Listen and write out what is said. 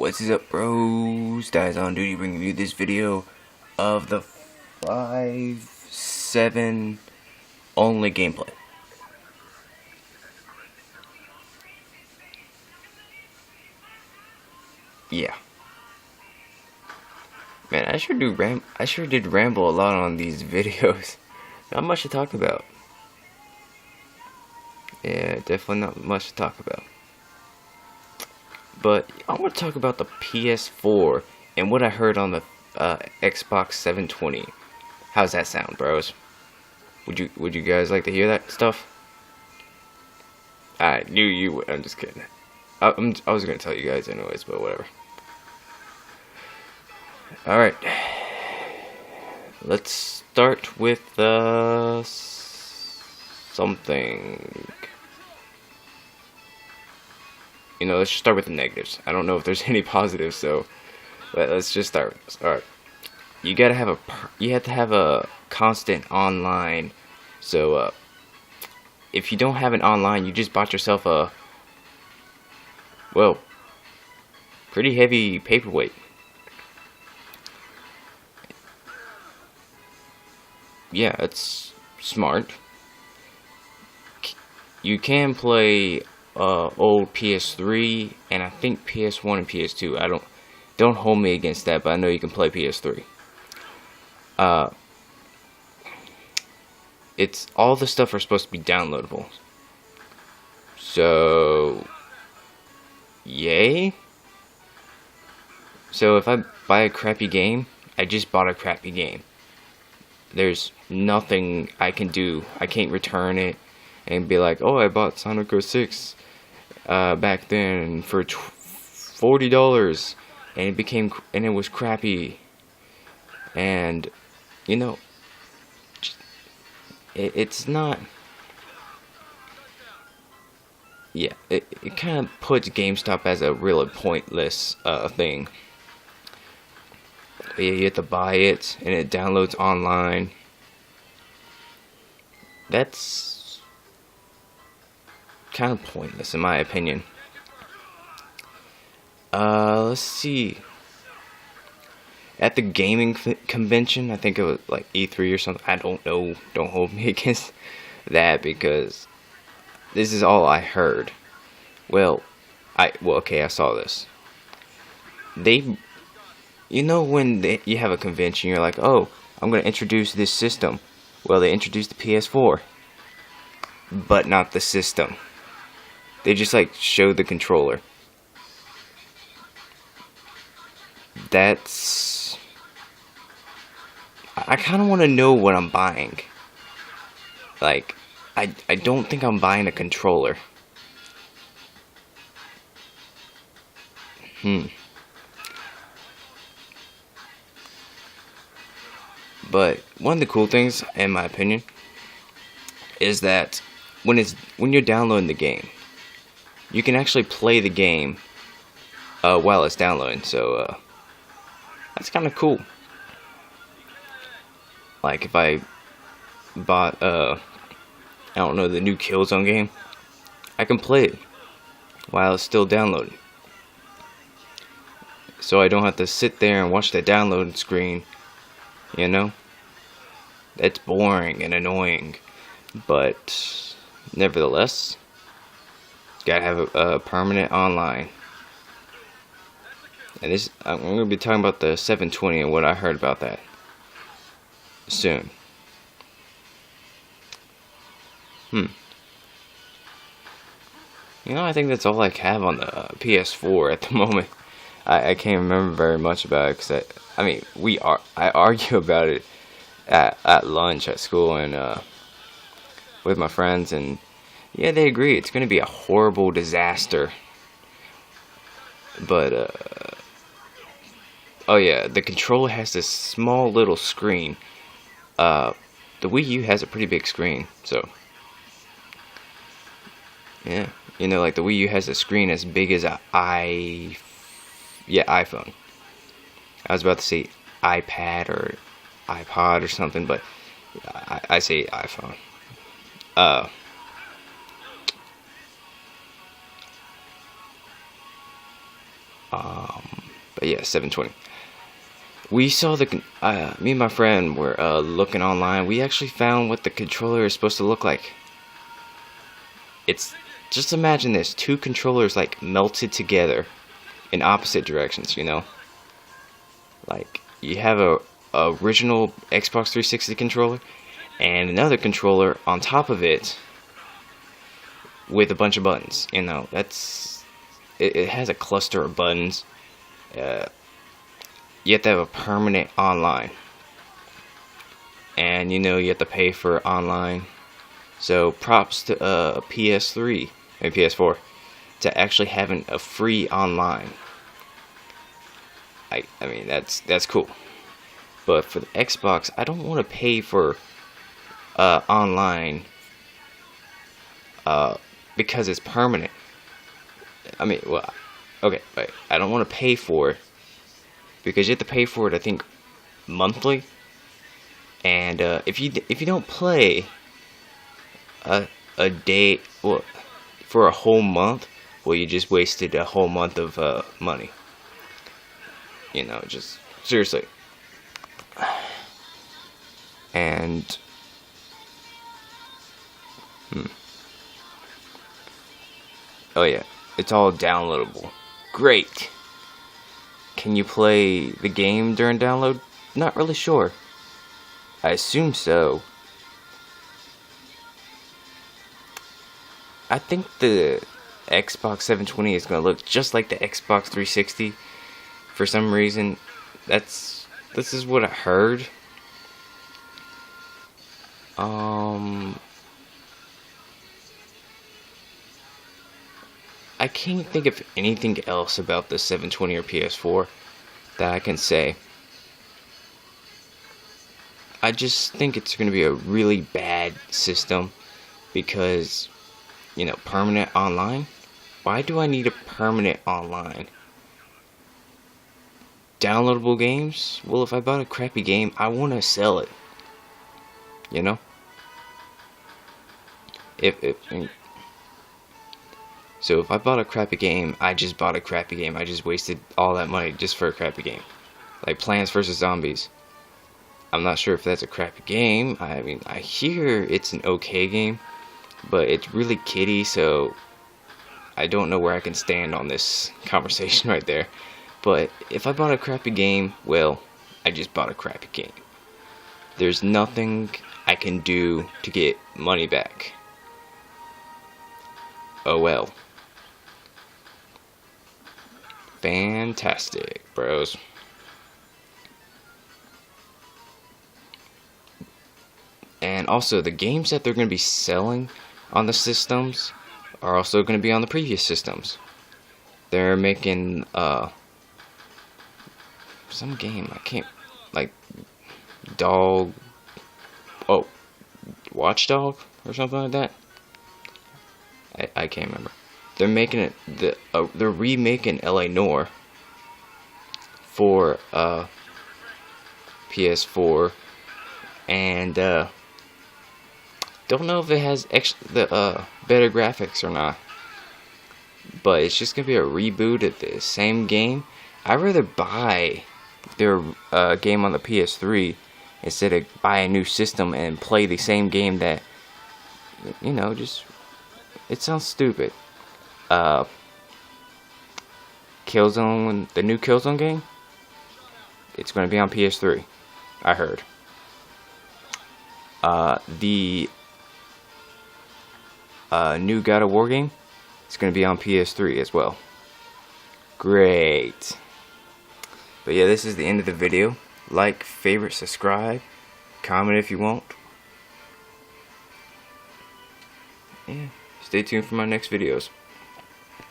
What's up, bros? Guys on duty bringing you this video of the 5-7 only gameplay. Yeah. Man, I sure did ramble a lot on these videos. Not much to talk about. Yeah, definitely not much to talk about. But I want to talk about the PS4 and what I heard on the Xbox 720. How's that sound, bros? Would you guys like to hear that stuff? I knew you would. I'm just kidding. I was gonna tell you guys anyways, but whatever. All right. Let's start with something. Let's just start with the negatives. I don't know if there's any positives, so let's just start. All right. You have to have a constant online. So if you don't have an online, you just bought yourself a pretty heavy paperweight. Yeah, it's smart. You can play old PS3 and I think PS1 and PS2. Don't hold me against that, but I know you can play PS3. It's all the stuff are supposed to be downloadable. So yay. So if I buy a crappy game, I just bought a crappy game. There's nothing I can do. I can't return it and be like, oh, I bought Sonic 06 back then for $40 and it was crappy. And it's not. Yeah, it kind of puts GameStop as a really pointless thing. Yeah, you have to buy it and it downloads online. That's kind of pointless in my opinion. Let's see. At the gaming convention, I think it was like E3 or something. I don't know. Don't hold me against that because this is all I heard. Okay, I saw this. When you have a convention, you're like, oh, I'm going to introduce this system. Well, they introduced the PS4, but not the system. They just showed the controller. I kind of want to know what I'm buying. I don't think I'm buying a controller. But one of the cool things, in my opinion, is that when you're downloading the game, you can actually play the game while it's downloading. So that's kind of cool. Like if I bought I don't know, the new Killzone game, I can play it while it's still downloading. So I don't have to sit there and watch the download screen. That's boring and annoying, but nevertheless, gotta have a permanent online. And I'm gonna be talking about the 720 and what I heard about that soon. I think that's all I have on the PS4 at the moment. I can't remember very much about it because I argue about it at lunch at school and with my friends, and yeah, they agree it's going to be a horrible disaster. But oh yeah, the controller has this small little screen. The Wii U has a pretty big screen, so yeah, the Wii U has a screen as big as an iPhone. I was about to say iPad or iPod or something, but I say iPhone. Yeah, 720. We saw the me and my friend were looking online. We actually found what the controller is supposed to look like. It's just imagine this: two controllers like melted together in opposite directions. You know, like you have a original Xbox 360 controller and another controller on top of it with a bunch of buttons. You know, it has a cluster of buttons. You have to have a permanent online, and you know you have to pay for online. So props to PS3 and PS4 to actually having a free online. I mean that's cool. But for the Xbox, I don't want to pay for online because it's permanent. I mean, well, okay, right. I don't want to pay for it because you have to pay for it, I think, monthly. And if you don't play a day, well, for a whole month, well, you just wasted a whole month of money. You know, just seriously. And oh yeah, it's all downloadable. Great. Can you play the game during download? Not really sure. I assume so. I think the Xbox 720 is going to look just like the Xbox 360 for some reason. This is what I heard. I can't think of anything else about the 720 or PS4 that I can say. I just think it's going to be a really bad system because, you know, permanent online? Why do I need a permanent online? Downloadable games? Well, if I bought a crappy game, I want to sell it. You know? So if I bought a crappy game, I just bought a crappy game. I just wasted all that money just for a crappy game. Like Plants vs. Zombies. I'm not sure if that's a crappy game. I mean, I hear it's an okay game, but it's really kiddie, so I don't know where I can stand on this conversation right there. But if I bought a crappy game, well, I just bought a crappy game. There's nothing I can do to get money back. Oh well. Fantastic, bros. And also, the games that they're going to be selling on the systems are also going to be on the previous systems. They're making some game, I can't, like Watchdog or something like that. I can't remember. They're making it they're remaking LA Noire for PS4, and don't know if it has the better graphics or not. But it's just gonna be a reboot of the same game. I'd rather buy their game on the PS3 instead of buy a new system and play the same game that, you know, just, it sounds stupid. Killzone, the new Killzone game, it's going to be on PS3, I heard. The new God of War game, it's going to be on PS3 as well. Great. But yeah, this is the end of the video. Like, favorite, subscribe, comment if you want. Yeah, stay tuned for my next videos.